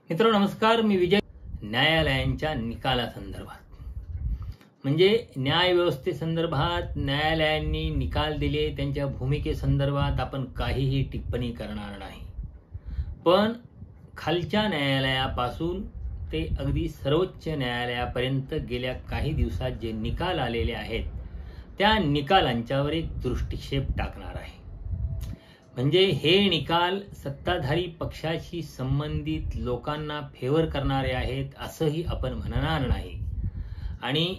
मित्रांनो नमस्कार, मी विजय. न्यायालयांच्या निकालासंदर्भात म्हणजे न्याय व्यवस्थेसंदर्भात न्यायालयांनी निकाल दिले, त्यांच्या भूमिकेसंदर्भात आपण काहीही टिप्पणी करणार नाही. पण खालच्या न्यायालयापासून ते अगदी सर्वोच्च न्यायालयापर्यंत गेल्या काही दिवसात जे निकाल आलेले आहेत त्या निकालांच्यावर एक दृष्टिक्षेप टाकणार आहे. म्हणजे हे निकाल सत्ताधारी पक्षाशी संबंधित लोकांना फेवर करणारे आहेत असंही आपण म्हणणार नाही, आणि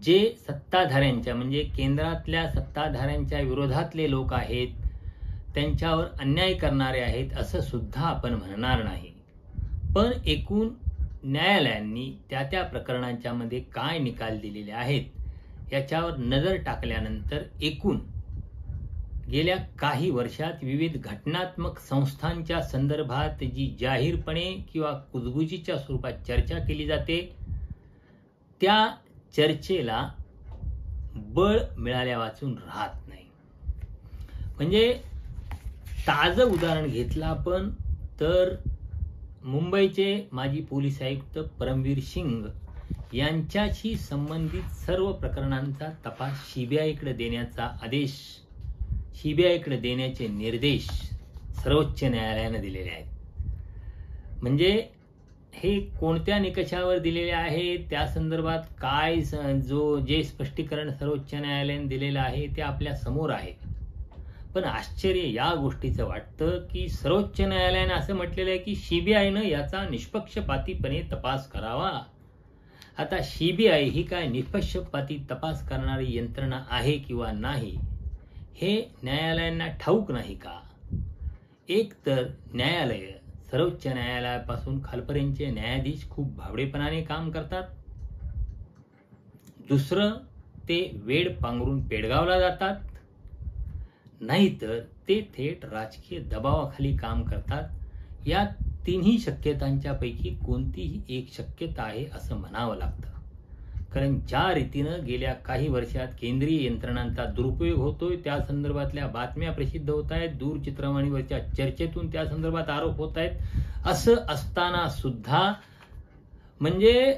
जे सत्ताधाऱ्यांच्या म्हणजे केंद्रातल्या सत्ताधाऱ्यांच्या विरोधातले लोक आहेत त्यांच्यावर अन्याय करणारे आहेत असं सुद्धा आपण म्हणणार नाही. पण एकूण न्यायालयांनी त्या प्रकरणांच्या मध्ये काय निकाल दिलेले आहेत याच्यावर नजर टाकल्यानंतर एकूण गेल्या काही वर्षात विविध घटनात्मक संस्थांच्या संदर्भात जी जाहीरपणे किंवा कुजबुजीच्या स्वरूपात चर्चा केली जाते त्या चर्चेला बळ मिळाल्या वाचून राहत नाही. म्हणजे ताजं उदाहरण घेतलं आपण तर मुंबईचे माजी पोलीस आयुक्त परमवीर सिंग यांच्याशी संबंधित सर्व प्रकरणांचा तपास सीबीआयकडे देण्याचा आदेश, सीबीआयकडे देण्याचे निर्देश सर्वोच्च न्यायालयाने दिलेले आहेत. म्हणजे हे कोणत्या निकषावर दिलेले आहे त्या संदर्भात काय जे स्पष्टीकरण सर्वोच्च न्यायालयाने दिलेलं आहे ते आपल्या समोर आहे. पण आश्चर्य या गोष्टीचं वाटतं की सर्वोच्च न्यायालयाने असं म्हटलेलं आहे की सीबीआयनं याचा निष्पक्षपातीपणे तपास करावा. आता सीबीआय ही काय निष्पक्षपाती तपास करणारी यंत्रणा आहे किंवा नाही हे न्यायालयांना ठाऊक नाही का? एक तर न्यायालय सर्वोच्च न्यायालयापासून खालपर्यंतचे न्यायाधीश खूप भाबडेपणाने काम करतात. दुसरं, ते वेड पांघरून पेडगावला जातात, नाहीतर ते थेट राजकीय दबावाखाली काम करतात. या तिन्ही शक्यतांच्या पैकी कोणतीही एक शक्यता आहे असं म्हणावं लागतं. कारण ज्या रीतीनं गेल्या काही वर्षात केंद्रीय यंत्रणांचा दुरुपयोग होतोय त्या संदर्भातल्या बातम्या प्रसिद्ध होत आहेत, दूरचित्रवाणीवरच्या चर्चेतून त्या संदर्भात आरोप होत आहेत. असं असताना सुद्धा म्हणजे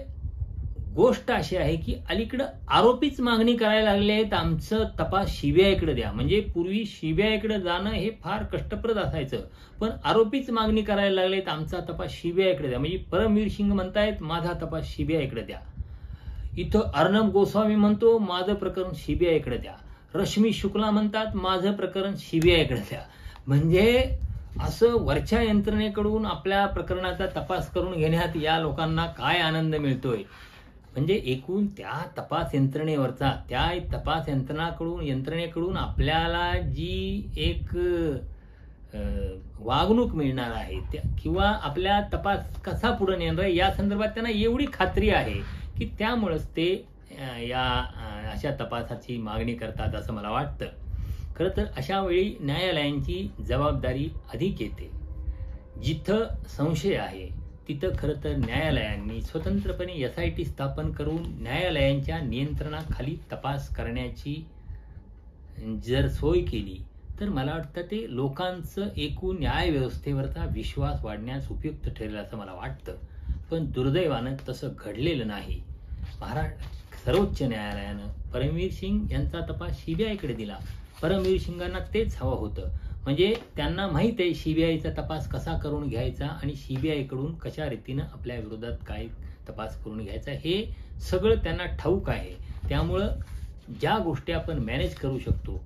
गोष्ट अशी आहे की अलीकडं आरोपीच मागणी करायला लागले आहेत आमचं तपास सीबीआयकडे द्या. म्हणजे पूर्वी सीबीआयकडे जाणं हे फार कष्टप्रद असायचं, पण आरोपीच मागणी करायला लागलेत आमचा तपास सीबीआयकडे द्या. म्हणजे परमवीर सिंग म्हणतायत माझा तपास सीबीआयकडे द्या. इथं अर्णब गोस्वामी म्हणतो माझं प्रकरण सीबीआयकडे द्या. रश्मी शुक्ला म्हणतात माझं प्रकरण सीबीआयकडे द्या. म्हणजे असं वरच्या यंत्रणेकडून आपल्या प्रकरणाचा तपास करून घेण्यात या लोकांना काय आनंद मिळतोय. म्हणजे एकूण त्या तपास यंत्रणेवरचा त्या तपास यंत्रणेकडून आपल्याला जी एक वागणूक मिळणार आहे किंवा आपल्या तपास कसा पुढे नेणार आहे या संदर्भात त्यांना एवढी खात्री आहे की त्यामुळेच ते या अशा तपासाची मागणी करतात असं मला वाटतं. खरं तर अशा वेळी न्यायालयांची जबाबदारी अधिक येते. जिथं संशय आहे तिथं खरं तर न्यायालयांनी स्वतंत्रपणे SIT स्थापन करून न्यायालयांच्या नियंत्रणाखाली तपास करण्याची जर सोय केली तर मला वाटतं ते लोकांचं एकूण न्याय व्यवस्थेवरचा विश्वास वाढण्यास उपयुक्त ठरेल असं मला वाटतं. पण दुर्दैवानं तसं घडलेलं नाही. सर्वोच्च न्यायालयानं परमवीर सिंग यांचा तपास सीबीआयकडे दिला. परमवीर सिंगांना तेच हवं होतं. म्हणजे त्यांना माहित आहे सीबीआयचा तपास कसा करून घ्यायचा आणि सीबीआयकडून कशा रीतीनं आपल्या विरोधात काय तपास करून घ्यायचा हे सगळं त्यांना ठाऊक आहे. त्यामुळं ज्या गोष्टी आपण मॅनेज करू शकतो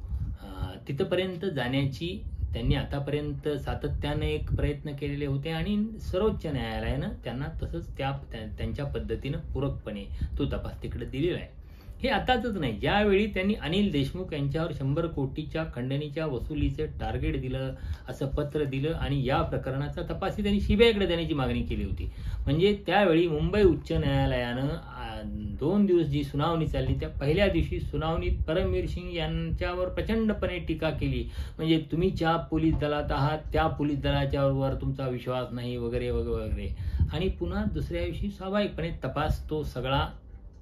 तिथपर्यंत जाण्याची त्यांनी आतापर्यंत सातत्याने एक प्रयत्न केलेले होते आणि सर्वोच्च न्यायालयानं त्यांना तसंच त्यांच्या पद्धतीनं पूरकपणे तो तपास तिकडे दिलेला आहे. हे आताच नाही, ज्यावेळी त्यांनी अनिल देशमुख यांच्यावर 100 कोटीच्या खंडणीच्या वसुलीचं टार्गेट दिलं असं पत्र दिलं आणि या प्रकरणाचा तपासही त्यांनी सीबीआयकडे देण्याची मागणी केली होती. म्हणजे त्यावेळी मुंबई उच्च न्यायालयानं 2 दिवस जी सुनावणी चालली त्या पहिल्या दिवशी सुनावणीत परमवीर सिंग यांच्यावर प्रचंडपणे टीका केली. म्हणजे तुम्ही ज्या पोलीस दलात आहात त्या पोलीस दलाच्यावर तुमचा विश्वास नाही वगैरे वगैरे वगैरे. आणि पुन्हा दुसऱ्या दिवशी स्वाभाविकपणे तपास तो सगळा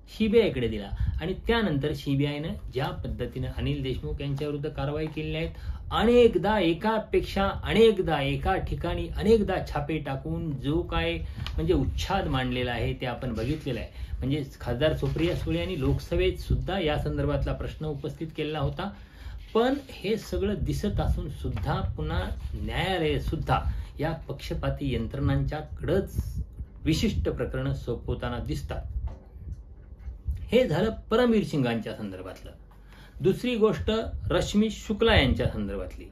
सीबीआयकडे दिला आणि त्यानंतर सीबीआयनं ज्या पद्धतीनं अनिल देशमुख यांच्या विरुद्ध कारवाई केलेली आहेत, अनेकदा एकापेक्षा अनेकदा एका ठिकाणी अनेकदा छापे टाकून जो काय म्हणजे उच्छाद मांडलेला आहे ते आपण बघितलेलं आहे. म्हणजे खासदार सुप्रिया सुळे यांनी लोकसभेत सुद्धा या संदर्भातला प्रश्न उपस्थित केलेला होता. पण हे सगळं दिसत असून सुद्धा पुन्हा न्यायालय सुद्धा या पक्षपाती यंत्रणांच्याकडेच विशिष्ट प्रकरणं सोपवताना दिसतात. हे झालं परमवीर सिंगांच्या संदर्भातलं. दुसरी गोष्ट रश्मी शुक्ला यांच्या संदर्भातली,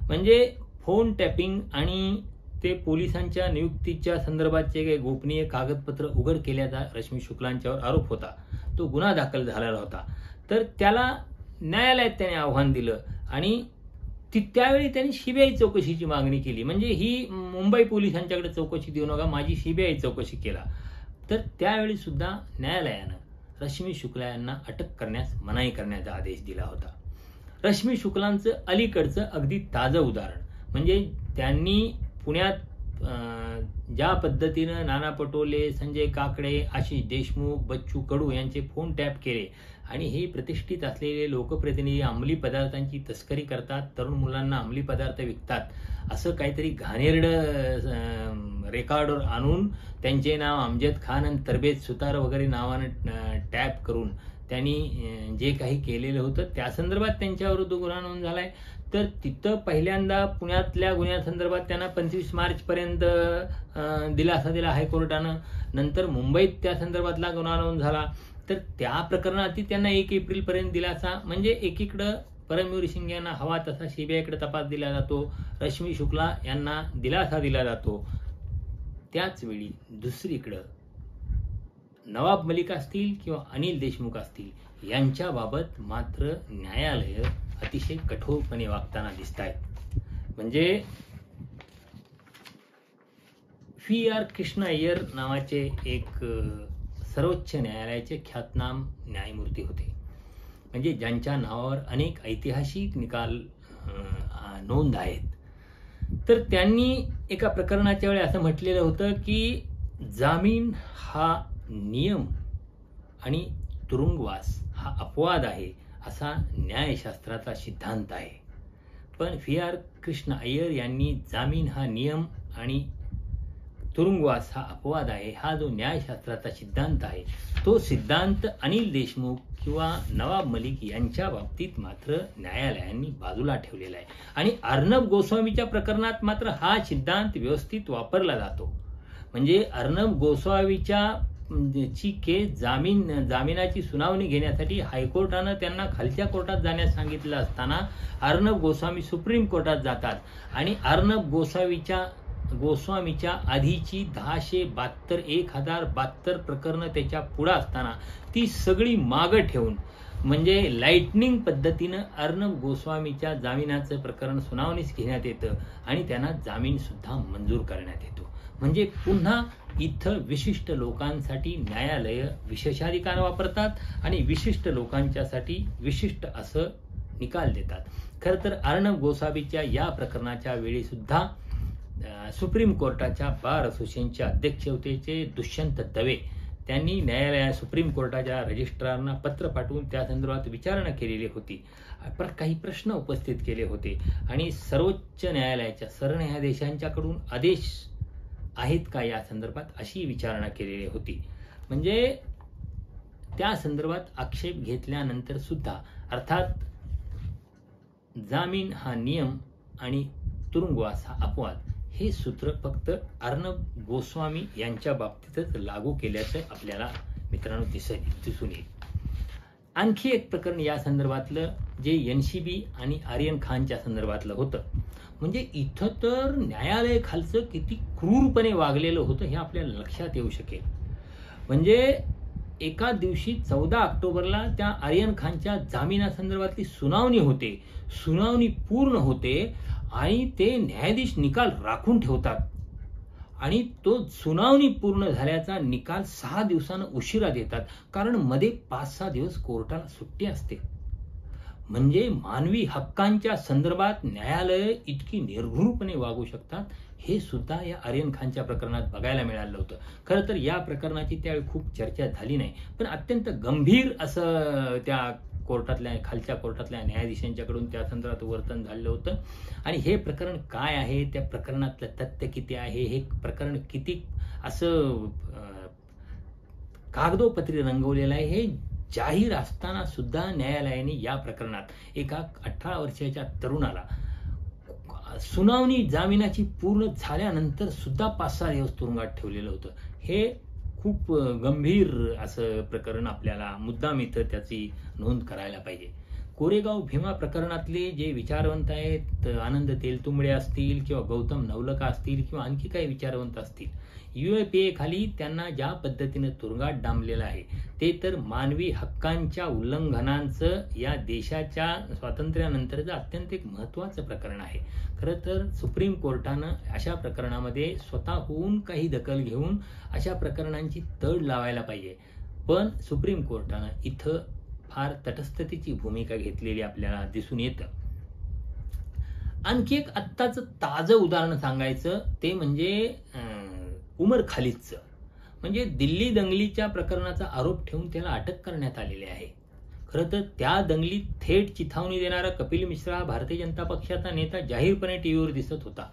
म्हणजे फोन टॅपिंग आणि ते पोलिसांच्या नियुक्तीच्या संदर्भातचे काही गोपनीय कागदपत्र उघड केल्याचा रश्मी शुक्लांच्यावर आरोप होता. तो गुन्हा दाखल झालेला होता. तर त्याला न्यायालयात त्याने आव्हान दिलं आणि त्यावेळी त्यांनी सीबीआय चौकशीची मागणी केली. म्हणजे ही मुंबई पोलिसांच्याकडे चौकशी देऊ नका, माझी सीबीआय चौकशी केला. तर त्यावेळी सुद्धा न्यायालयानं रश्मी शुक्ला यांना अटक करण्यास मनाई करण्याचा आदेश दिला होता. रश्मी शुक्लांचं अलीकडचं अगदी ताजं उदाहरण म्हणजे त्यांनी पुण्यात ज्या पद्धतीनं नाना पटोले, संजय काकडे, आशिष देशमुख, बच्चू कडू यांचे फोन टॅप केले आणि हे प्रतिष्ठित असलेले लोकप्रतिनिधी अंमली पदार्थांची तस्करी करतात, तरुण मुलांना अंमली पदार्थ विकतात, असं काहीतरी घाणेरडं रेकॉर्डवर आणून त्यांचे नाव अमजद खान आणि तरबेज सुतार वगैरे नावानं टॅप करून त्यांनी जे काही केलेलं होतं त्या संदर्भात त्यांच्याविरुद्ध गुन्हा नोंद झालाय. तर तिथं पहिल्यांदा पुण्यातल्या गुन्ह्यासंदर्भात त्यांना 25 मार्चपर्यंत दिलासा दिला हायकोर्टानं. नंतर मुंबईत त्या संदर्भातला गुन्हा नोंद झाला. तर त्या प्रकरणात त्यांना 1 एप्रिलपर्यंत दिलासा, म्हणजे एकीकडं परमवीर सिंग यांना हवा तसा सीबीआयकडे तपास दिला जातो, रश्मी शुक्ला यांना दिलासा दिला जातो. त्याच वेळी दुसरीकडं नवाब मलिक असतील किंवा अनिल देशमुख असतील यांच्याबाबत मात्र न्यायालय अतिशय कठोरपणे वागताना दिसत आहेत. म्हणजे VR कृष्णा अय्यर नावाचे एक सर्वोच्च न्यायालयाचे ख्यातनाम न्यायमूर्ती होते, म्हणजे ज्यांच्या नावावर अनेक ऐतिहासिक निकाल नोंद आहेत. तर त्यांनी एका प्रकरणाच्या वेळी असं म्हटलेलं होतं की जामीन हा नियम आणि तुरुंगवास हा अपवाद आहे असा न्यायशास्त्राचा सिद्धांत आहे. पण VR कृष्णा अय्यर यांनी जामीन हा नियम आणि तुरुंगवास हा अपवाद आहे हा जो न्यायशास्त्राचा सिद्धांत आहे तो सिद्धांत अनिल देशमुख किंवा नवाब मलिक यांच्या बाबतीत मात्र न्यायालयांनी बाजूला ठेवलेला आहे. आणि अर्णब गोस्वामीच्या प्रकरणात मात्र हा सिद्धांत व्यवस्थित वापरला जातो. म्हणजे अर्णब गोस्वामीच्या ची केस जामिनाची सुनावणी घेण्यासाठी हायकोर्टानं त्यांना खालच्या कोर्टात जाण्यास सांगितलं असताना अर्णब गोस्वामी सुप्रीम कोर्टात जातात आणि अर्णब गोस्वामीच्या आधीची 1072 प्रकरणं त्याच्या पुढे असताना ती सगळी मागं ठेवून म्हणजे लाइटनिंग पद्धतीनं अर्णब गोस्वामीच्या जामिनाचं प्रकरण सुनावणीस घेण्यात येतं आणि त्यांना जामीन सुद्धा मंजूर करण्यात येतो. म्हणजे पुन्हा इथं विशिष्ट लोकांसाठी न्यायालय विशेषाधिकार वापरतात आणि विशिष्ट लोकांच्यासाठी विशिष्ट असं निकाल देतात. खरं तर अर्णब गोस्वामीच्या या प्रकरणाच्या वेळी सुद्धा सुप्रीम कोर्टाच्या बार असोसिएशनचे अध्यक्ष होते दुष्यंत दवे, त्यांनी सुप्रीम कोर्टाच्या रजिस्ट्रारना पत्र पाठवून त्या संदर्भात विचारणा केलेली होती, काही प्रश्न उपस्थित केले होते आणि सर्वोच्च न्यायालयाच्या सरन्यायाधीशांच्याकडून आदेश आहेत का या संदर्भात अशी विचारणा केलेली होती. म्हणजे त्या संदर्भात आक्षेप घेतल्यानंतर सुद्धा अर्थात जामीन हा नियम आणि तुरुंगवास हा अपवाद हे सूत्र फक्त अर्णब गोस्वामी यांच्या बाबतीतच लागू केल्याचं आपल्याला मित्रांनो दिसून येईल. आणखी एक प्रकरण या संदर्भातलं जे NCB आणि आर्यन खानच्या संदर्भातलं होतं. म्हणजे इथं तर न्यायालय खालचं किती क्रूरपणे वागलेलं होतं हे आपल्याला लक्षात येऊ शकेल. म्हणजे एका दिवशी 14 ऑक्टोबरला त्या आर्यन खानच्या जामिनासंदर्भातली सुनावणी होते, सुनावणी पूर्ण होते आणि ते न्यायाधीश निकाल राखून ठेवतात आणि तो सुनावणी पूर्ण झाल्याचा निकाल 6 दिवसांना उशिरा देतात, कारण मध्ये 5-6 दिवस कोर्टाला सुट्टी असते. म्हणजे मानवी हक्कांच्या संदर्भात न्यायालय इतकी निर्घृणपणे वागू शकतात हे सुद्धा या आर्यन खानच्या प्रकरणात बघायला मिळालं होतं. खरं तर या प्रकरणाची त्यावेळी खूप चर्चा झाली नाही, पण अत्यंत गंभीर असं त्या खालच्या कोर्टातल्या न्यायाधीशांच्याकडून त्या संदर्भात वर्तन झालेलं होतं. आणि हे प्रकरण काय आहे, त्या प्रकरणातलं तथ्य किती आहे, हे प्रकरण किती असं कागदोपत्री रंगवलेलं आहे हे जाहीर असताना सुद्धा न्यायालयाने या प्रकरणात एका 18 वर्षाच्या तरुणाला सुनावणी जामिनाची पूर्ण झाल्यानंतर सुद्धा 5-6 दिवस तुरुंगात ठेवलेलं होतं. हे खूप गंभीर असं प्रकरण आपल्याला मुद्दाम इथं त्याची नोंद करायला पाहिजे. कोरेगाव भीमा प्रकरणातले जे विचारवंत आहेत, आनंद तेलतुंबडे असतील किंवा गौतम नवलखा असतील किंवा आणखी काही विचारवंत असतील, UAPA खाली त्यांना ज्या पद्धतीने तुरुंगात डांबलेलं आहे ते तर मानवी हक्कांच्या उल्लंघनांचं या देशाच्या स्वातंत्र्यानंतरचं अत्यंत एक महत्त्वाचं प्रकरण आहे. खरं तर सुप्रीम कोर्टानं अशा प्रकरणामध्ये स्वतःहून काही दखल घेऊन अशा प्रकरणांची तड लावायला पाहिजे. पण सुप्रीम कोर्टानं इथं फार तटस्थतेची भूमिका घेतलेली आपल्याला दिसून येतं. आणखी एक आत्ताचं ताजं उदाहरण सांगायचं ते म्हणजे उमर खालिदचं. म्हणजे दिल्ली दंगलीच्या प्रकरणाचा आरोप ठेवून त्याला अटक करण्यात आलेली आहे. खरं तर त्या दंगलीत थेट चिथावणी देणारा कपिल मिश्रा हा भारतीय जनता पक्षाचा नेता जाहीरपणे टीव्हीवर दिसत होता.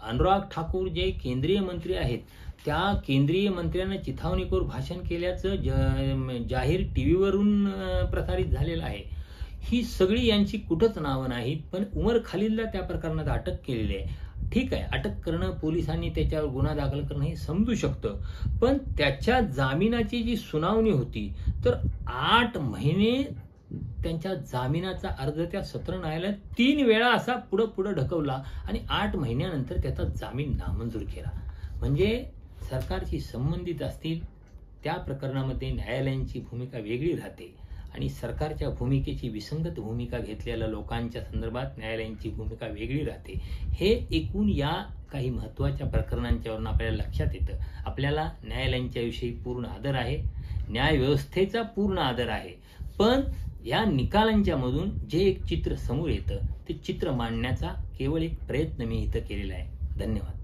अनुराग ठाकूर जे केंद्रीय मंत्री आहेत त्या केंद्रीय मंत्र्यांना चिथावणीखोर भाषण केल्याचं जाहीर टीव्हीवरून प्रसारित झालेलं आहे. ही सगळी यांची कुठंच नावं नाहीत, पण उमर खालिदला त्या प्रकरणात अटक केलेली आहे. ठीक आहे, अटक करणं, पोलिसांनी त्याच्यावर गुन्हा दाखल करणं हे समजू शकतं, पण त्याच्या जामिनाची जी सुनावणी होती तर 8 महिने त्यांच्या जामिनाचा अर्ज त्या सत्र न्यायालयात 3 वेळा असा पुढं ढकवला आणि 8 महिन्यानंतर त्याचा जामीन नामंजूर केला. म्हणजे सरकारशी संबंधित असतील त्या प्रकरणामध्ये न्यायालयांची भूमिका वेगळी राहते आणि सरकारच्या भूमिकेची विसंगत भूमिका घेतलेल्या लोकांच्या संदर्भात न्यायालयांची भूमिका वेगळी राहते. हे एकूण या काही महत्त्वाच्या प्रकरणांच्यावरून आपल्याला लक्षात येतं. आपल्याला न्यायालयांच्या विषयी पूर्ण आदर आहे, न्यायव्यवस्थेचा पूर्ण आदर आहे, पण या निकालांच्या मधून जे एक चित्र समोर येतं ते चित्र मांडण्याचा केवळ एक प्रयत्न मी इथं केलेला आहे. धन्यवाद.